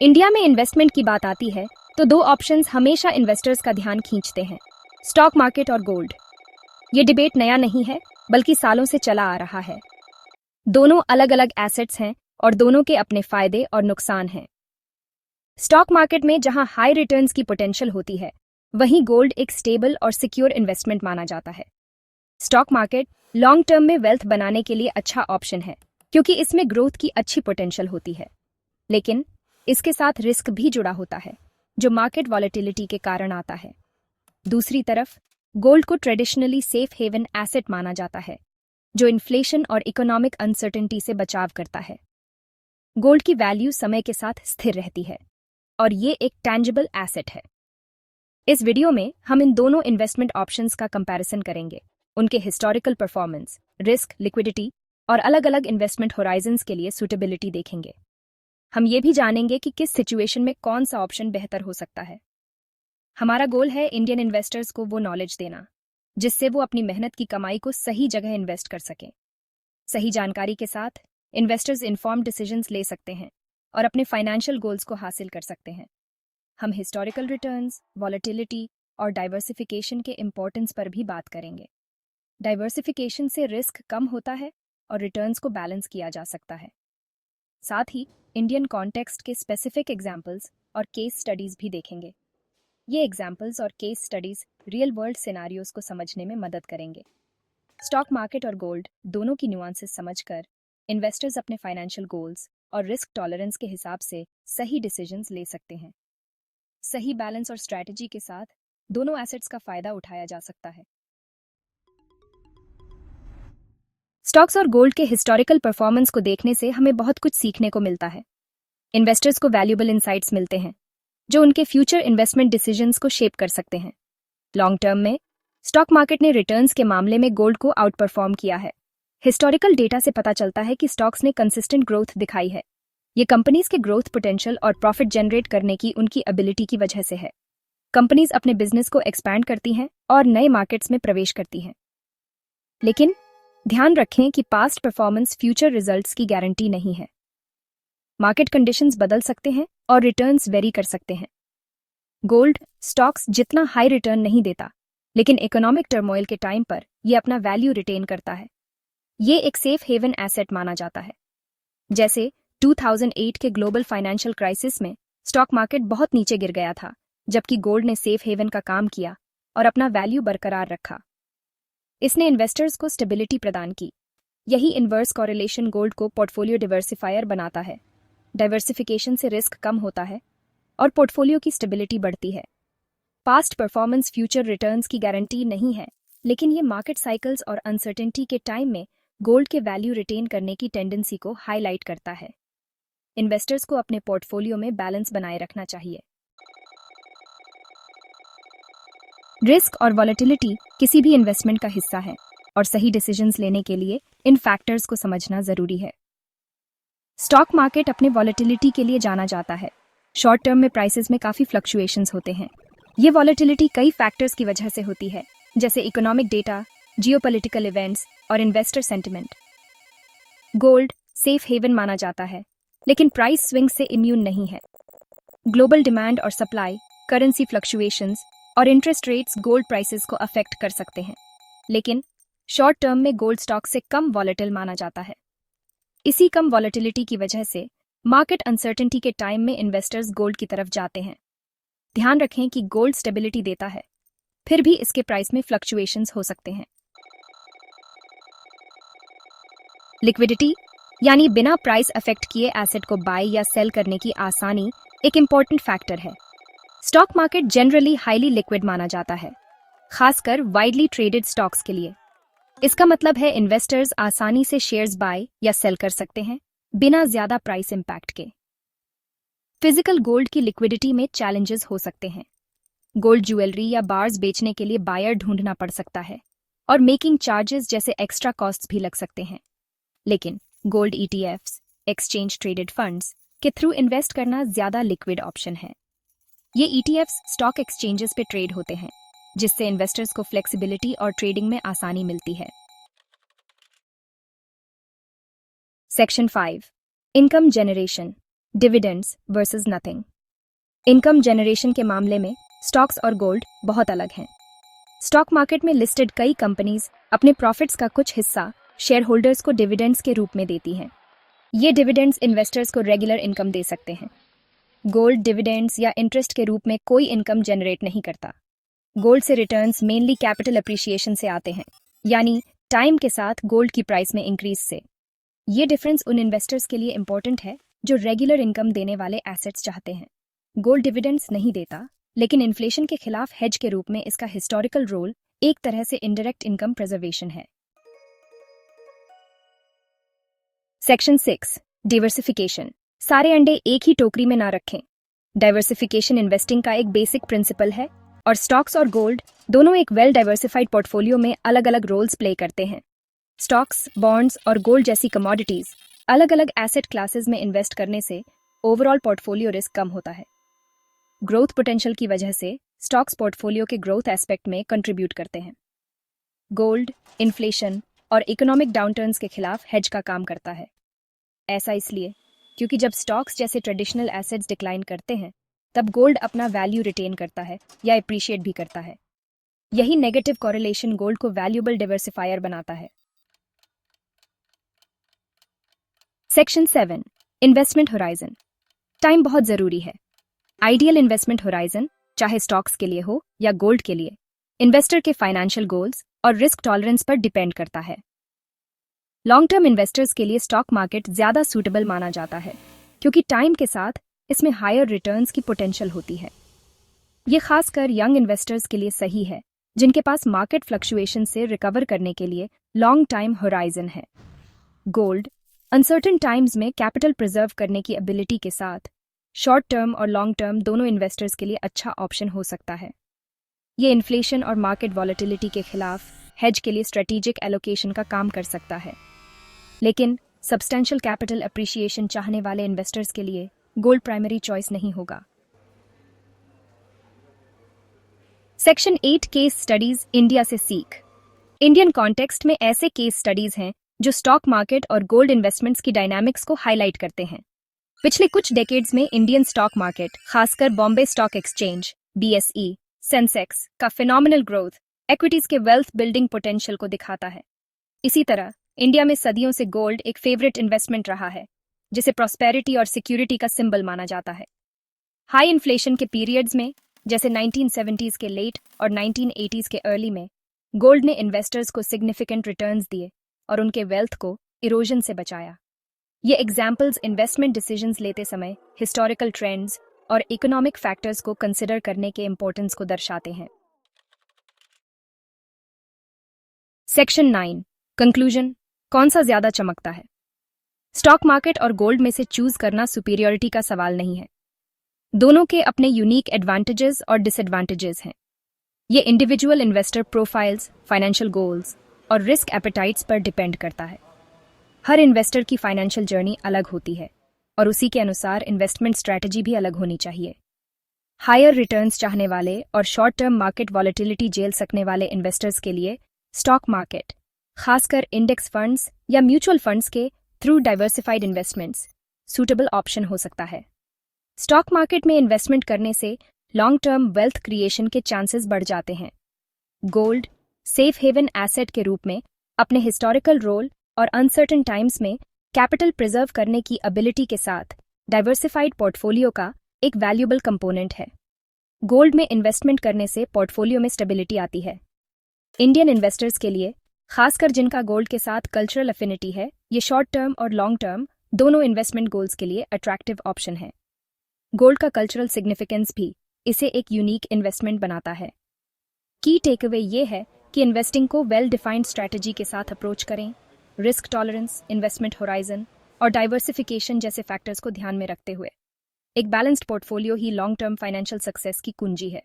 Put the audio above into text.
India में investment की बात आती है तो दो ऑप्शंस हमेशा इन्वेस्टर्स का ध्यान खींचते हैं, स्टॉक मार्केट और गोल्ड। ये डिबेट नया नहीं है, बल्कि सालों से चला आ रहा है। दोनों अलग अलग एसेट्स हैं और दोनों के अपने फायदे और नुकसान हैं। स्टॉक मार्केट में जहां हाई रिटर्न्स की पोटेंशियल होती है, वहीं गोल्ड एक स्टेबल और सिक्योर इन्वेस्टमेंट माना जाता है। स्टॉक मार्केट लॉन्ग टर्म में वेल्थ बनाने के लिए अच्छा ऑप्शन है, क्योंकि इसमें ग्रोथ की अच्छी पोटेंशियल होती है। लेकिन इसके साथ रिस्क भी जुड़ा होता है, जो मार्केट वॉलेटिलिटी के कारण आता है। दूसरी तरफ गोल्ड को ट्रेडिशनली सेफ हेवन एसेट माना जाता है, जो इन्फ्लेशन और इकोनॉमिक अनसर्टेनिटी से बचाव करता है। गोल्ड की वैल्यू समय के साथ स्थिर रहती है और ये एक टैंजिबल एसेट है। इस वीडियो में हम इन दोनों इन्वेस्टमेंट ऑप्शंस का कंपैरिजन करेंगे, उनके हिस्टोरिकल परफॉर्मेंस, रिस्क, लिक्विडिटी और अलग अलग इन्वेस्टमेंट होराइजन्स के लिए सूटेबिलिटी देखेंगे। हम ये भी जानेंगे कि किस सिचुएशन में कौन सा ऑप्शन बेहतर हो सकता है। हमारा गोल है इंडियन इन्वेस्टर्स को वो नॉलेज देना जिससे वो अपनी मेहनत की कमाई को सही जगह इन्वेस्ट कर सकें। सही जानकारी के साथ इन्वेस्टर्स इन्फॉर्म्ड डिसीजंस ले सकते हैं और अपने फाइनेंशियल गोल्स को हासिल कर सकते हैं। हम हिस्टोरिकल रिटर्न्स, वॉलेटिलिटी और डाइवर्सिफिकेशन के इम्पोर्टेंस पर भी बात करेंगे। डाइवर्सिफिकेशन से रिस्क कम होता है और रिटर्न्स को बैलेंस किया जा सकता है। साथ ही इंडियन कॉन्टेक्स्ट के स्पेसिफिक एग्जाम्पल्स और केस स्टडीज भी देखेंगे। ये एग्जाम्पल्स और case studies real world scenarios को समझने में मदद करेंगे। स्टॉक मार्केट और गोल्ड दोनों की न्यूआंसेस समझकर इन्वेस्टर्स अपने फाइनेंशियल गोल्स और रिस्क टॉलरेंस के हिसाब से सही डिसीजंस ले सकते हैं। सही बैलेंस और स्ट्रैटेजी के साथ दोनों एसेट्स का फायदा उठाया जा सकता है। स्टॉक्स और गोल्ड के हिस्टोरिकल परफॉर्मेंस को देखने से हमें बहुत कुछ सीखने को मिलता है। इन्वेस्टर्स को वैल्यूएबल इनसाइट्स मिलते हैं, जो उनके फ्यूचर इन्वेस्टमेंट डिसीजंस को शेप कर सकते हैं। लॉन्ग टर्म में स्टॉक मार्केट ने रिटर्न्स के मामले में गोल्ड को आउट परफॉर्म किया है। हिस्टोरिकल डेटा से पता चलता है कि स्टॉक्स ने कंसिस्टेंट ग्रोथ दिखाई है। ये कंपनीज के ग्रोथ पोटेंशियल और प्रॉफिट जनरेट करने की उनकी एबिलिटी की वजह से है। कंपनीज अपने बिजनेस को एक्सपैंड करती हैं और नए मार्केट्स में प्रवेश करती हैं। लेकिन ध्यान रखें कि पास्ट परफॉर्मेंस फ्यूचर रिजल्ट्स की गारंटी नहीं है। मार्केट कंडीशंस बदल सकते हैं और रिटर्न्स वेरी कर सकते हैं। गोल्ड स्टॉक्स जितना हाई रिटर्न नहीं देता, लेकिन इकोनॉमिक टर्मोइल के टाइम पर यह अपना वैल्यू रिटेन करता है। ये एक सेफ हेवन एसेट माना जाता है। जैसे 2008 के ग्लोबल फाइनेंशियल क्राइसिस में स्टॉक मार्केट बहुत नीचे गिर गया था, जबकि गोल्ड ने सेफ हेवन का काम किया और अपना वैल्यू बरकरार रखा। इसने इन्वेस्टर्स को स्टेबिलिटी प्रदान की। यही इन्वर्स कॉरिलेशन गोल्ड को पोर्टफोलियो डिवर्सिफायर बनाता है। डाइवर्सिफिकेशन से रिस्क कम होता है और पोर्टफोलियो की स्टेबिलिटी बढ़ती है। पास्ट परफॉर्मेंस फ्यूचर रिटर्न्स की गारंटी नहीं है, लेकिन ये मार्केट साइकिल्स और अनसर्टेनिटी के टाइम में गोल्ड के वैल्यू रिटेन करने की टेंडेंसी को हाईलाइट करता है। इन्वेस्टर्स को अपने पोर्टफोलियो में बैलेंस बनाए रखना चाहिए। रिस्क और वॉलेटिलिटी किसी भी इन्वेस्टमेंट का हिस्सा है और सही डिसीजंस लेने के लिए इन फैक्टर्स को समझना जरूरी है। स्टॉक मार्केट अपने वॉलेटिलिटी के लिए जाना जाता है। शॉर्ट टर्म में प्राइसेस में काफी फ्लक्चुएशंस होते हैं। ये वॉलेटिलिटी कई फैक्टर्स की वजह से होती है, जैसे इकोनॉमिक डेटा, जियोपॉलिटिकल इवेंट्स और investor sentiment. Gold safe haven माना जाता है, लेकिन प्राइस स्विंग से इम्यून नहीं है। ग्लोबल डिमांड और सप्लाई, करेंसी फ्लक्चुएशंस और इंटरेस्ट रेट्स गोल्ड प्राइसेस को अफेक्ट कर सकते हैं, लेकिन शॉर्ट टर्म में गोल्ड स्टॉक से कम वॉलेटिल माना जाता है। इसी कम वॉलेटिलिटी की वजह से मार्केट अनसर्टेनिटी के टाइम में इन्वेस्टर्स गोल्ड की तरफ जाते हैं। ध्यान रखें कि गोल्ड स्टेबिलिटी देता है, फिर भी इसके प्राइस में फ्लक्चुएशंस हो सकते हैं। लिक्विडिटी यानी बिना प्राइस अफेक्ट किए एसेट को बाय या सेल करने की आसानी एक इम्पॉर्टेंट फैक्टर है। Stock market generally highly liquid माना जाता है, खासकर वाइडली ट्रेडेड स्टॉक्स के लिए। इसका मतलब है इन्वेस्टर्स आसानी से शेयर्स बाय या सेल कर सकते हैं बिना ज्यादा प्राइस इंपैक्ट के। फिजिकल गोल्ड की लिक्विडिटी में चैलेंजेस हो सकते हैं। गोल्ड ज्वेलरी या बार्स बेचने के लिए बायर ढूंढना पड़ सकता है और मेकिंग चार्जेस जैसे एक्स्ट्रा कॉस्ट्स भी लग सकते हैं। लेकिन gold ETFs, exchange traded funds के थ्रू इन्वेस्ट करना ज्यादा लिक्विड ऑप्शन है। ये ईटीएफ्स स्टॉक एक्सचेंजेस पे ट्रेड होते हैं, जिससे इन्वेस्टर्स को फ्लेक्सिबिलिटी और ट्रेडिंग में आसानी मिलती है। Section 5 income generation. Dividends versus nothing. Income generation के मामले में स्टॉक्स और गोल्ड बहुत अलग हैं। स्टॉक मार्केट में लिस्टेड कई कंपनीज अपने प्रॉफिट्स का कुछ हिस्सा शेयर होल्डर्स को डिविडेंड्स के रूप में देती हैं। ये डिविडेंड्स इन्वेस्टर्स को रेगुलर इनकम दे सकते हैं। गोल्ड डिविडेंड्स या इंटरेस्ट के रूप में कोई इनकम जनरेट नहीं करता। गोल्ड से रिटर्न्स मेनली कैपिटल अप्रिसिएशन से आते हैं, यानी टाइम के साथ गोल्ड की प्राइस में इंक्रीज से। ये डिफरेंस उन इन्वेस्टर्स के लिए इंपॉर्टेंट है जो रेगुलर इनकम देने वाले एसेट्स चाहते हैं। गोल्ड डिविडेंड्स नहीं देता, लेकिन इन्फ्लेशन के खिलाफ हेज के रूप में इसका हिस्टोरिकल रोल एक तरह से इनडायरेक्ट इनकम प्रिजर्वेशन है। Section 6 diversification. सारे अंडे एक ही टोकरी में ना रखें। डाइवर्सिफिकेशन इन्वेस्टिंग का एक बेसिक प्रिंसिपल है और स्टॉक्स और गोल्ड दोनों एक वेल डाइवर्सिफाइड पोर्टफोलियो में अलग अलग रोल्स प्ले करते हैं। स्टॉक्स, बॉन्ड्स और गोल्ड जैसी कमोडिटीज अलग अलग एसेट क्लासेस में इन्वेस्ट करने से ओवरऑल पोर्टफोलियो रिस्क कम होता है। ग्रोथ पोटेंशियल की वजह से स्टॉक्स पोर्टफोलियो के ग्रोथ एस्पेक्ट में कंट्रीब्यूट करते हैं। गोल्ड इन्फ्लेशन और इकोनॉमिक डाउनटर्न्स के खिलाफ हेज का काम करता है। ऐसा इसलिए क्योंकि जब स्टॉक्स जैसे ट्रेडिशनल एसेट्स डिक्लाइन करते हैं, तब गोल्ड अपना वैल्यू रिटेन करता है या अप्रिशिएट भी करता है। यही नेगेटिव कोरिलेशन गोल्ड को वैल्यूएबल डिवर्सिफायर बनाता है। Section 7 investment horizon. टाइम बहुत जरूरी है। आइडियल इन्वेस्टमेंट होराइजन, चाहे स्टॉक्स के लिए हो या गोल्ड के लिए, इन्वेस्टर के फाइनेंशियल गोल्स और रिस्क टॉलरेंस पर डिपेंड करता है। लॉन्ग टर्म इन्वेस्टर्स के लिए स्टॉक मार्केट ज्यादा सूटेबल माना जाता है क्योंकि टाइम के साथ इसमें हायर रिटर्न्स की पोटेंशियल होती है। ये खासकर यंग इन्वेस्टर्स के लिए सही है जिनके पास मार्केट फ्लक्चुएशन से रिकवर करने के लिए लॉन्ग टाइम होराइजन है। गोल्ड अनसर्टेन टाइम्स में कैपिटल प्रिजर्व करने की एबिलिटी के साथ शॉर्ट टर्म और लॉन्ग टर्म दोनों इन्वेस्टर्स के लिए अच्छा ऑप्शन हो सकता है। ये इन्फ्लेशन और मार्केट वॉलेटिलिटी के खिलाफ हेज के लिए स्ट्रेटेजिक एलोकेशन का काम कर सकता है। लेकिन सब्सटेंशियल कैपिटल अप्रिसिएशन चाहने वाले इन्वेस्टर्स के लिए गोल्ड प्राइमरी चॉइस नहीं होगा। सेक्शन 8 केस स्टडीज इंडिया से सीख। इंडियन कॉन्टेक्स्ट में ऐसे केस स्टडीज हैं जो स्टॉक मार्केट और गोल्ड इन्वेस्टमेंट्स की डायनामिक्स को हाईलाइट करते हैं। पिछले कुछ डेकेड्स में इंडियन स्टॉक मार्केट, खासकर Bombay stock exchange BSE, Sensex का फिनोमिनल ग्रोथ इक्विटीज के वेल्थ बिल्डिंग पोटेंशियल को दिखाता है। इसी तरह इंडिया में सदियों से गोल्ड एक फेवरेट इन्वेस्टमेंट रहा है, जिसे प्रॉस्पेरिटी और सिक्योरिटी का सिंबल माना जाता है। हाई इन्फ्लेशन के पीरियड्स में, जैसे 1970s के लेट और 1980s के अर्ली में, गोल्ड ने इन्वेस्टर्स को सिग्निफिकेंट रिटर्न्स दिए और उनके वेल्थ को इरोजन से बचाया। ये एग्जाम्पल्स इन्वेस्टमेंट डिसीजंस लेते समय हिस्टोरिकल ट्रेंड्स और इकोनॉमिक फैक्टर्स को कंसिडर करने के इंपॉर्टेंस को दर्शाते हैं। Section 9 conclusion. कौन सा ज्यादा चमकता है? स्टॉक मार्केट और गोल्ड में से चूज करना सुपीरियरिटी का सवाल नहीं है। दोनों के अपने यूनिक एडवांटेजेस और डिसएडवांटेजेस हैं। ये individual investor profiles, financial goals और रिस्क एपेटाइट्स पर डिपेंड करता है। हर इन्वेस्टर की फाइनेंशियल जर्नी अलग होती है और उसी के अनुसार इन्वेस्टमेंट स्ट्रैटेजी भी अलग होनी चाहिए। हायर रिटर्न्स चाहने वाले और शॉर्ट टर्म मार्केट वॉलेटिलिटी झेल सकने वाले इन्वेस्टर्स के लिए स्टॉक मार्केट, खासकर इंडेक्स फंड्स या म्यूचुअल फंड्स के through diversified investments, suitable option हो सकता है। स्टॉक मार्केट में इन्वेस्टमेंट करने से लॉन्ग टर्म वेल्थ क्रिएशन के चांसेस बढ़ जाते हैं। गोल्ड सेफ हेवन एसेट के रूप में अपने हिस्टोरिकल रोल और अनसर्टेन टाइम्स में कैपिटल प्रिजर्व करने की एबिलिटी के साथ डाइवर्सिफाइड पोर्टफोलियो का एक वैल्यूएबल कंपोनेंट है। गोल्ड में इन्वेस्टमेंट करने से पोर्टफोलियो में स्टेबिलिटी आती है। इंडियन इन्वेस्टर्स के लिए, खासकर जिनका गोल्ड के साथ कल्चरल अफिनिटी है, ये शॉर्ट टर्म और लॉन्ग टर्म दोनों इन्वेस्टमेंट गोल्स के लिए अट्रैक्टिव ऑप्शन है। गोल्ड का कल्चरल सिग्निफिकेंस भी इसे एक यूनिक इन्वेस्टमेंट बनाता है। की टेकअवे ये है कि इन्वेस्टिंग को वेल डिफाइंड स्ट्रैटेजी के साथ अप्रोच करें, रिस्क टॉलरेंस, इन्वेस्टमेंट होराइजन और डाइवर्सिफिकेशन जैसे फैक्टर्स को ध्यान में रखते हुए। एक बैलेंस्ड पोर्टफोलियो ही लॉन्ग टर्म फाइनेंशियल सक्सेस की कुंजी है।